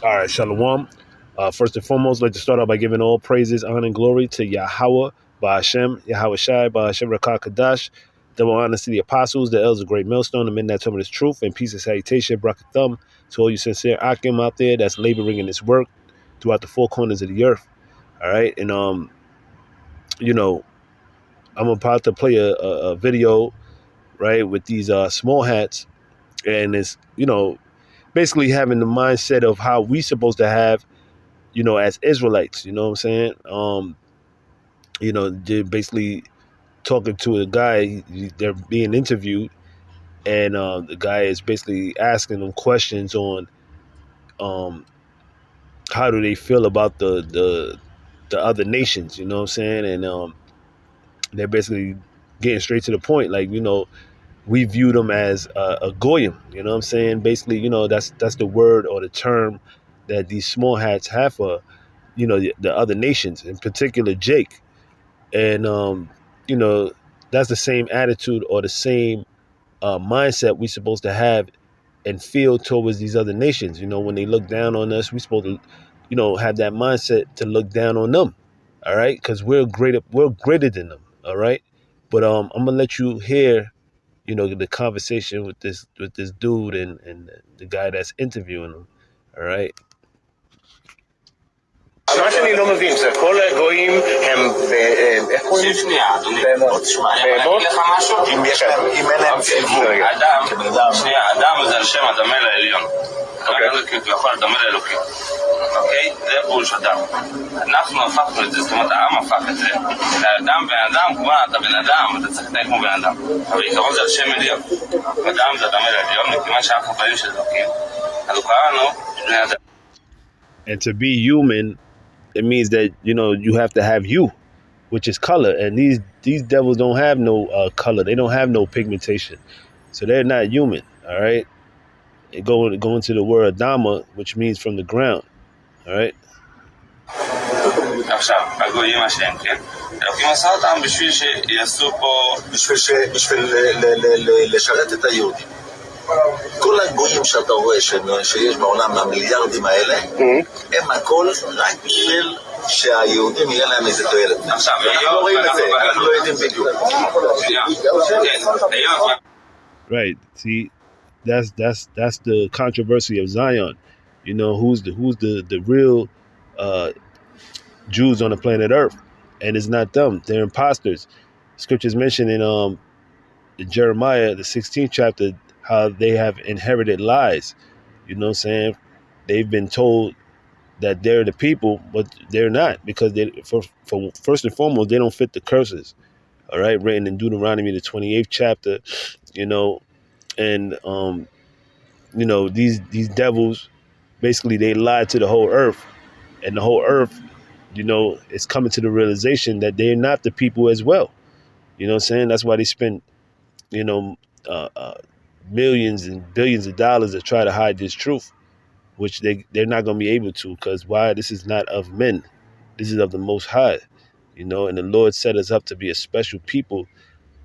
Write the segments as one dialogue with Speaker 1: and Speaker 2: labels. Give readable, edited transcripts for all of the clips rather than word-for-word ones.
Speaker 1: All right, Shalawam. First and foremost, I'd like to start out by giving all praises, honor, and glory to YAHAWAH, HaShem, YAHAWASHI, HaShem Rakah Kadash. Double honors to the apostles, the elders of Great Millstone, the men that told me this truth, and peace and salutation, brakathum, to all you sincere Akim out there that's laboring in this work throughout the four corners of the earth. All right, and I'm about to play a video, right, with these small hats, and it's basically having the mindset of how we supposed to have, as Israelites. You know what I'm saying? They're basically talking to a guy. They're being interviewed, and the guy is basically asking them questions on how do they feel about the other nations. You know what I'm saying? And they're basically getting straight to the point, like, we view them as a goyim. You know what I'm saying? Basically, that's the word or the term that these small hats have for, the other nations, in particular Jake. And, that's the same attitude or the same mindset we're supposed to have and feel towards these other nations. When they look down on us, we're supposed to, have that mindset to look down on them. All right. Because we're greater than them. All right. But I'm going to let you hear the conversation with this dude and the guy that's interviewing him. All right.
Speaker 2: מה שאני לא מבין זה כל הגויים הם איך קוראים?
Speaker 3: שנייה, אדוני, אני אגיד לך משהו?
Speaker 2: אם אין להם ציבור
Speaker 3: אדם זה על שם הדמה לעליון. אלוקים ויכול לדמה לאלוקים. אוקיי? זה בוש אדם. אנחנו הפכנו את זה, זאת אומרת העם הפך את זה לאדם בן אדם, כמו אתה בן אדם, אתה צריך להתנהג כמו בן אדם. אבל עיקרון זה על שם עליון. אדם זה הדמה לעליון, מכיוון שאנחנו חיים של אלוקים, אז הוא קראנו בני אדם.
Speaker 1: And to be human, it means that, you have to have you, which is color. And these devils don't have no color. They don't have no pigmentation. So they're not human. All right. And go into the word Adama, which means from the ground. All right.
Speaker 3: עכשיו, הגויים השם, כן? אלוקים עשה אותם בשביל שיעשו פה...
Speaker 2: בשביל לשרת את היהודים. כל הגויים שאתה רואה שיש בעולם מהמיליארדים האלה, הם הכל רק בשביל שהיהודים יהיה להם איזה תועלת.
Speaker 3: עכשיו,
Speaker 2: אנחנו לא רואים את זה, אנחנו לא יודעים בדיוק.
Speaker 1: Right. See, that's the controversy of Zion. Who's the real Jews on the planet Earth, and it's not them. They're imposters. Scriptures mention in Jeremiah, the 16th chapter, how they have inherited lies. You know what I'm saying? They've been told that they're the people, but they're not, because for first and foremost, they don't fit the curses. All right, written in Deuteronomy, the 28th chapter. And these devils, basically, they lied to the whole earth, and the whole earth, is coming to the realization that they're not the people as well. You know what I'm saying? That's why they spent, millions and billions of dollars to try to hide this truth, which they're not going to be able to, because why? This is not of men. This is of the Most High, and the Lord set us up to be a special people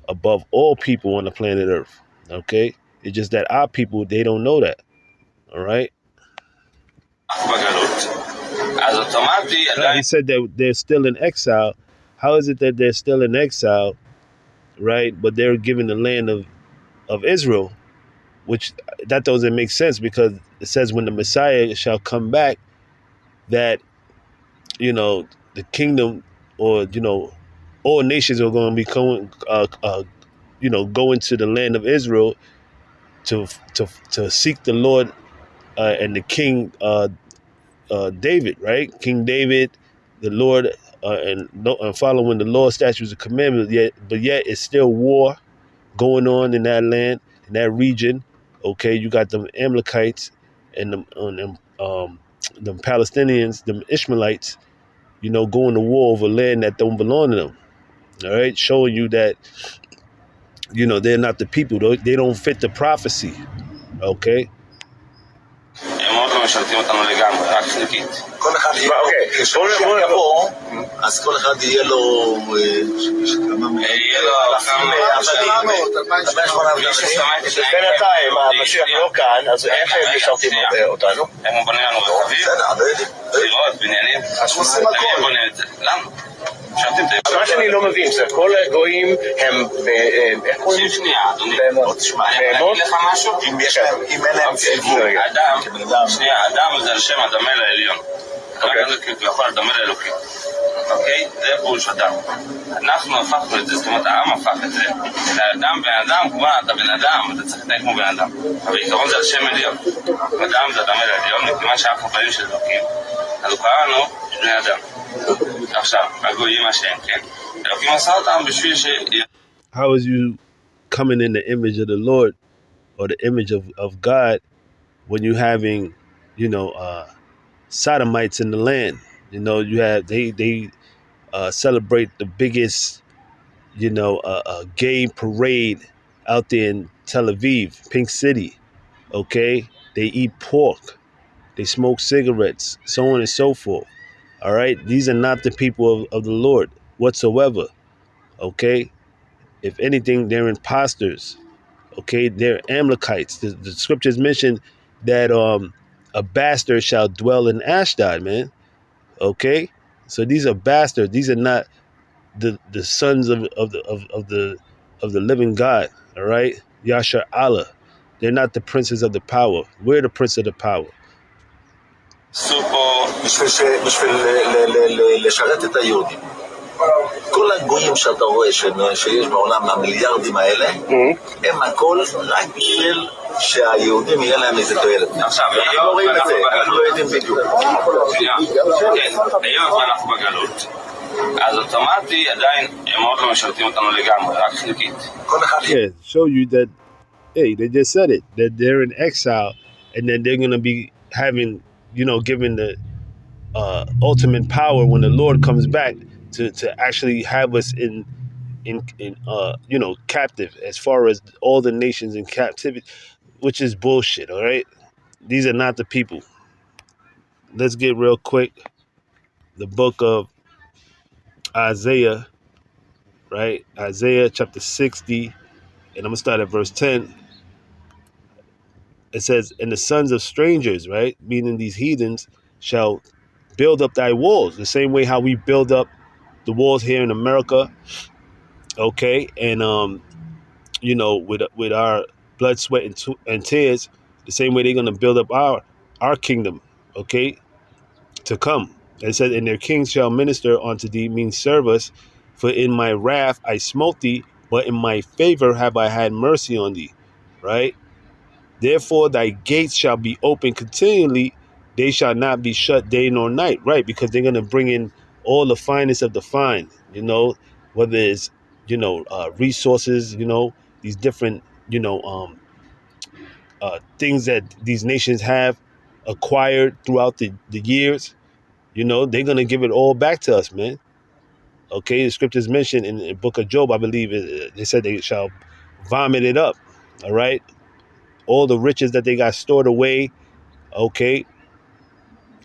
Speaker 1: above all people on the planet Earth. Okay? It's just that our people, they don't know that. All right? He said that they're still in exile. How is it that they're still in exile, right? But they're given the land of Israel, which that doesn't make sense, because it says when the Messiah shall come back, that, the kingdom, or, all nations are going to be going, going to the land of Israel to seek the Lord and the King David, right? King David, the Lord, and following the Lord's statutes and commandments, but yet it's still war going on in that land, in that region. Okay, you got them Amalekites and them Palestinians, them Ishmaelites, going to war over land that don't belong to them. All right, showing you that, they're not the people. They don't fit the prophecy. Okay.
Speaker 3: הם עוד לא משרתים אותנו לגמרי, רק חלקית.
Speaker 2: כל אחד כשמשיח יבוא, אז כל אחד יהיה לו
Speaker 3: יהיה לו
Speaker 4: בינתיים המשיח לא כאן, אז איך הם משרתים אותנו?
Speaker 3: הם בונים לנו רכבים, דירות, בניינים. הם בונים את זה. לנו.
Speaker 4: מה שאני לא מבין זה כל הגויים הם
Speaker 3: תקשיב שנייה, אדוני. אני אגיד לך משהו?
Speaker 2: אם אין להם ציווי.
Speaker 3: אדם זה על שם הדמה לעליון. הוא יכול לדמה לאלוקים. אוקיי? זה פירוש אדם. אנחנו הפכנו את זה, זאת אומרת העם הפך את זה. לאדם בן אדם, כבר אתה בן אדם, אתה צריך להתנהג כמו בן אדם. אבל עיקרון זה על שם עליון. אדם זה הדמה לעליון, מכיוון שאנחנו בנים של אלוקים. אז הוא קרא לנו בני אדם. עכשיו, הגויים השם, כן? אלוקים עשה אותם בשביל ש...
Speaker 1: How is you coming in the image of the Lord or the image of God when you having, sodomites in the land? You know, you have they celebrate the biggest, gay parade out there in Tel Aviv, Pink City. Okay, they eat pork, they smoke cigarettes, so on and so forth. All right, these are not the people of the Lord whatsoever. Okay, if anything, they're imposters. Okay, they're Amalekites. The scriptures mention that a bastard shall dwell in Ashdod, man. Okay, so these are bastards. These are not the sons of the living God. All right, Yasha Allah. They're not the princes of the power. We're the prince of the power.
Speaker 2: בשביל לשרת את היהודים. כל הגויים שאתה רואה שיש בעולם, המיליארדים האלה, הם הכל רק בשביל שהיהודים יהיה להם איזה תועלת.
Speaker 3: עכשיו,
Speaker 2: אנחנו לא רואים את זה, אנחנו לא יודעים בדיוק.
Speaker 3: היום אנחנו בגלות, אז אוטומטי עדיין הם עוד לא משרתים אותנו לגמרי, רק חלקית.
Speaker 2: כל אחד...
Speaker 1: Yeah, show you that, hey, they just said it, that they're in exile, and then they're going to be having, given the ultimate power when the Lord comes back to actually have us in captive, as far as all the nations in captivity, which is bullshit. All right, these are not the people. Let's get real quick. The book of Isaiah, right? Isaiah chapter 60, and I'm gonna start at verse 10. It says, "And the sons of strangers," right, meaning these heathens, "shall build up thy walls," the same way how we build up the walls here in America, okay, and with our blood, sweat, and tears, the same way they're gonna build up our kingdom, okay, to come. It says, "And their kings shall minister unto thee," means serve us. "For in my wrath I smote thee, but in my favor have I had mercy on thee," right? "Therefore thy gates shall be open continually; they shall not be shut day nor night," right? Because they're gonna bring in all the finest of the fine, whether it's, resources, these different, things that these nations have acquired throughout the years, they're going to give it all back to us, man. Okay, the scriptures mentioned in the book of Job, I believe, they said they shall vomit it up, all right? All the riches that they got stored away, okay,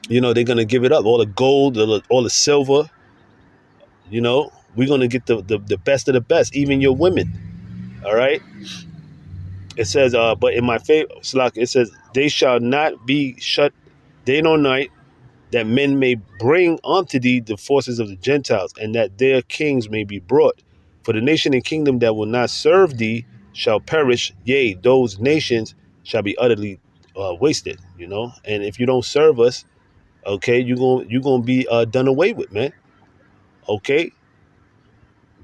Speaker 1: they're going to give it up. All the gold, all the silver, we're going to get the best of the best, even your women. All right. It says, but in my favor, it says, "They shall not be shut day nor night, that men may bring unto thee the forces of the Gentiles, and that their kings may be brought. For the nation and kingdom that will not serve thee shall perish. Yea, those nations shall be utterly wasted." And if you don't serve us, okay, you're gonna be done away with, man. Okay,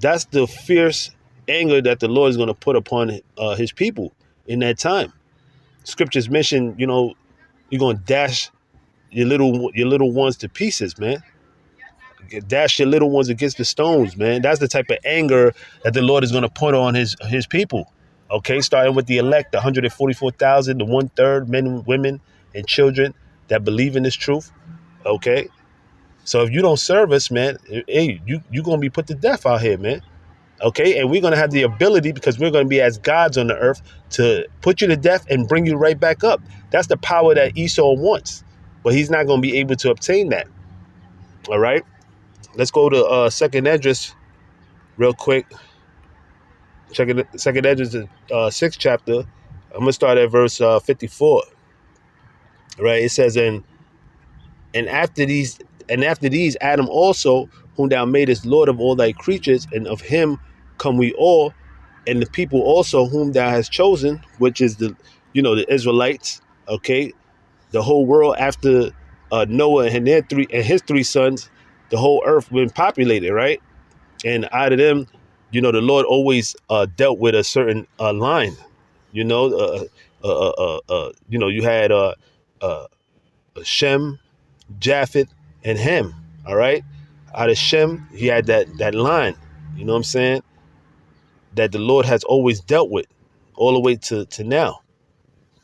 Speaker 1: that's the fierce anger that the Lord is going to put upon his people in that time. Scriptures mention, you're going to dash your little ones to pieces, man. Dash your little ones against the stones, man. That's the type of anger that the Lord is going to put on his people. Okay, starting with the elect, the 144,000, the 1/3 men, women, and children that believe in this truth. Okay, so if you don't serve us, man, hey, you're going to be put to death out here, man. Okay, and we're going to have the ability, because we're going to be as gods on the earth, to put you to death and bring you right back up. That's the power that Esau wants, but he's not going to be able to obtain that. All right, let's go to Second Esdras real quick. Check it. Second Esdras, 6th chapter. I'm gonna start at verse 54. Right, it says, and after these Adam also, whom thou madest Lord of all thy creatures, and of him come we all, and the people also whom thou hast chosen, which is the Israelites. Okay, the whole world after Noah and his three sons, the whole earth been populated, right? And out of them, the Lord always dealt with a certain line. You had Shem, Japheth, and Ham. All right, out of Shem, he had that line. You know what I'm saying? That the Lord has always dealt with, all the way to now.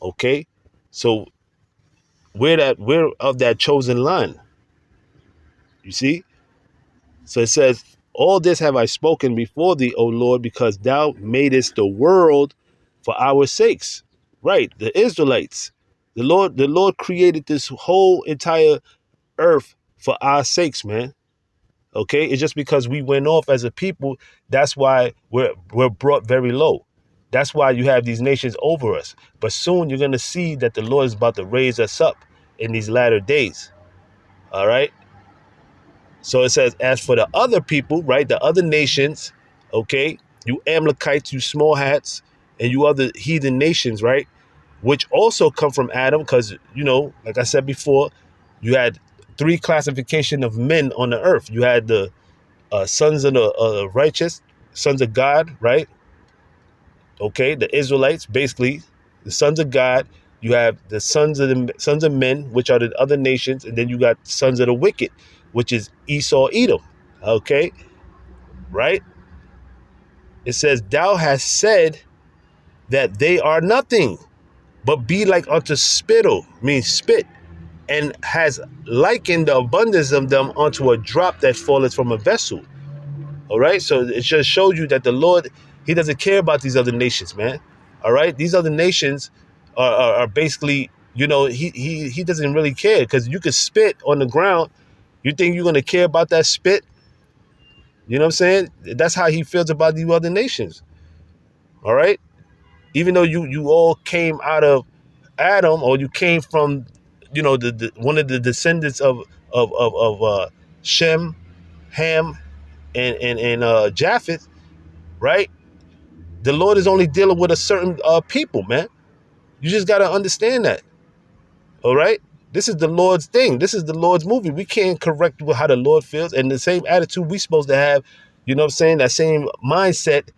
Speaker 1: Okay, so we're of that chosen line. You see? So it says, all this have I spoken before thee, O Lord, because thou madest the world for our sakes. Right, the Israelites. The Lord created this whole entire earth for our sakes, man. Okay, it's just because we went off as a people, that's why we're brought very low. That's why you have these nations over us. But soon you're gonna see that the Lord is about to raise us up in these latter days. All right. So it says, as for the other people, right, the other nations, okay, you Amalekites, you small hats, and you other heathen nations, right, which also come from Adam, because, like I said before, you had three classification of men on the earth. You had the sons of the righteous, sons of God, right? Okay, the Israelites, basically, the sons of God. You have the sons of men, which are the other nations, and then you got sons of the wicked, which is Esau, Edom. Okay, right? It says, thou hast said that they are nothing, but be like unto spittle, means spit, and has likened the abundance of them unto a drop that falleth from a vessel. All right, so it just shows you that the Lord, he doesn't care about these other nations, man. All right, these other nations are basically, he doesn't really care, because you could spit on the ground. You think you're going to care about that spit? You know what I'm saying? That's how he feels about these other nations. All right, even though you all came out of Adam, or you came from, the one of the descendants of Shem, Ham, and Japheth, right? The Lord is only dealing with a certain people, man. You just got to understand that. All right? This is the Lord's thing. This is the Lord's movie. We can't correct how the Lord feels. And the same attitude we supposed to have, you know what I'm saying? That same mindset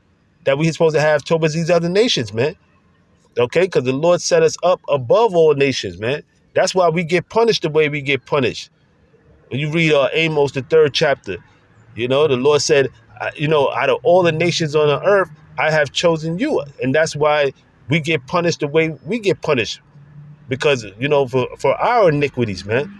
Speaker 1: that we supposed to have towards these other nations, man. Okay? Because the Lord set us up above all nations, man. That's why we get punished the way we get punished. When you read Amos, the 3rd chapter, the Lord said, out of all the nations on the earth, I have chosen you. And that's why we get punished the way we get punished. Because, for our iniquities, man.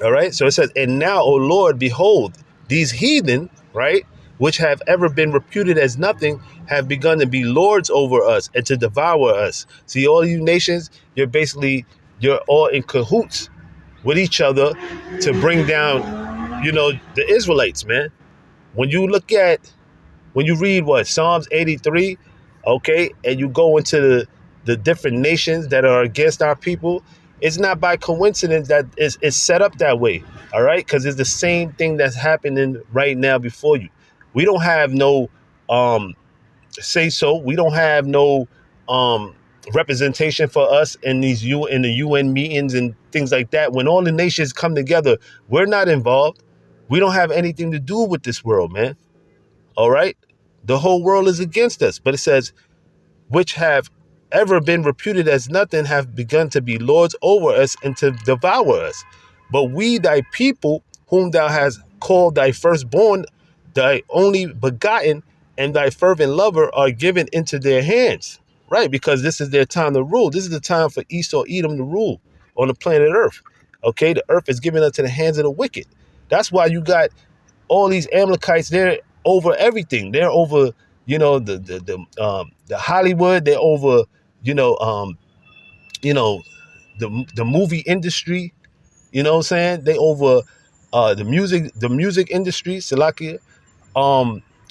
Speaker 1: All right. So it says, and now, O Lord, behold, these heathen, right, which have ever been reputed as nothing, have begun to be lords over us and to devour us. See, all you nations, you're all in cahoots with each other to bring down, the Israelites, man. When you read Psalms 83, okay, and you go into the different nations that are against our people, it's not by coincidence that it's set up that way, all right? Because it's the same thing that's happening right now before you. We don't have no say so. We don't have no representation for us in the UN meetings and things like that. When all the nations come together, we're not involved. We don't have anything to do with this world, man. All right. The whole world is against us. But it says, which have ever been reputed as nothing, have begun to be lords over us and to devour us. But we, thy people, whom thou hast called thy firstborn, thy only begotten, and thy fervent lover, are given into their hands. Right, because this is their time to rule. This is the time for Esau, Edom to rule on the planet Earth. Okay, the earth is given into the hands of the wicked. That's why you got all these Amalekites there over everything. They're over, the Hollywood. They're over, you know, um, you know, the movie industry. You know what I'm saying? They over the music industry, Salakia.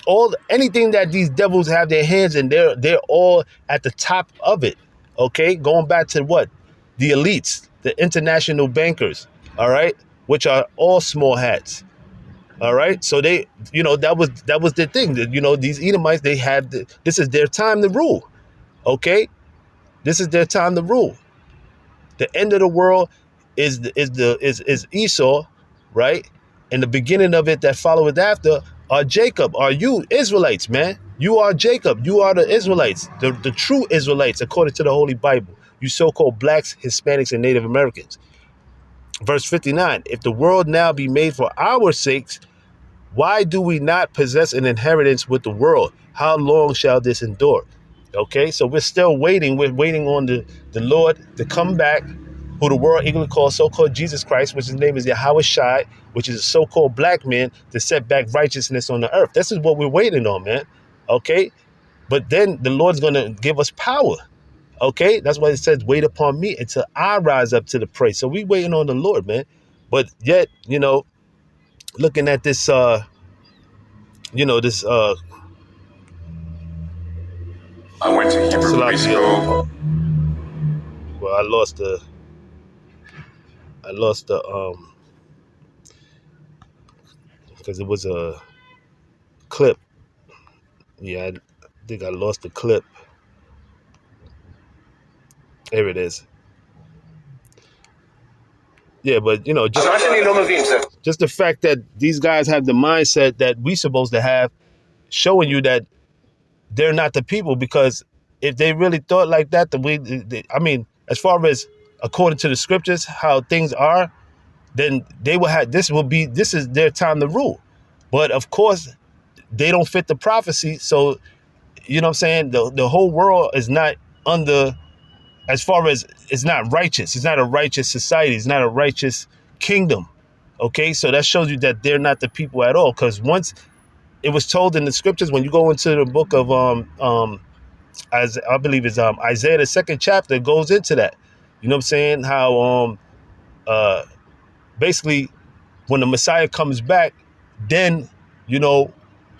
Speaker 1: All anything that these devils have their hands in, they're all at the top of it. Okay, going back to what? The elites, the international bankers, all right, which are all small hats. All right. So they, that was the thing that, these Edomites, they had this is their time to rule. Okay. This is their time to rule. The end of the world is Esau, right? And the beginning of it that followeth after are Jacob, are you Israelites, man. You are Jacob. You are the Israelites, the true Israelites, according to the Holy Bible. You so-called blacks, Hispanics, and Native Americans. Verse 59, if the world now be made for our sakes, why do we not possess an inheritance with the world? How long shall this endure? Okay, so we're still waiting. We're waiting on the Lord to come back, who the world eagerly calls so-called Jesus Christ, which his name is YAHAWASHI, which is a so-called black man to set back righteousness on the earth. This is what we're waiting on, man. Okay, but then the Lord's going to give us power. Okay, that's why it says, wait upon me until I rise up to the praise. So we waiting on the Lord, man. But yet, looking at this, this
Speaker 5: I went to Hebrew preschool.
Speaker 1: Well, I lost the because it was a clip. Yeah, I think I lost the clip. There it is. Yeah, but just the fact that these guys have the mindset that we supposed to have, showing you that they're not the people. Because if they really thought like that, as far as according to the scriptures, how things are, then they will have. This is their time to rule. But of course, they don't fit the prophecy. So, you know what I'm saying? The whole world is not under, as far as it's not righteous. It's not a righteous society. It's not a righteous kingdom. Okay, so that shows you that they're not the people at all. Because once it was told in the scriptures, when you go into the book of as I believe it's Isaiah, the 2nd chapter, goes into that. You know what I'm saying? How basically when the Messiah comes back, then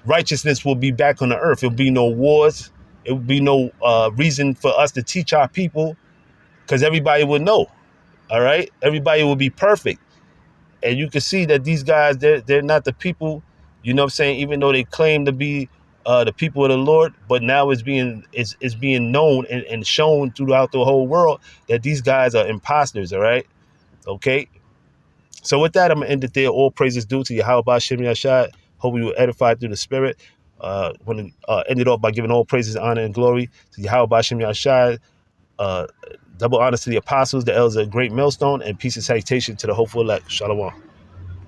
Speaker 1: righteousness will be back on the earth. It'll be no wars. It will be no reason for us to teach our people, because everybody will know. All right, everybody will be perfect. And you can see that these guys, they're not the people, you know what I'm saying, even though they claim to be the people of the Lord. But now it's being known and shown throughout the whole world that these guys are imposters. All right. Okay. So with that, I'm going to end it there. All praises due to Yahweh Shem Yashai. Hope we were edified through the Spirit. Want to end it off by giving all praises, honor, and glory to Yahweh Shem Yashai. Double honors to the apostles, the elders of the great millstone, and peace and salutation to the hopeful elect. Shalawam.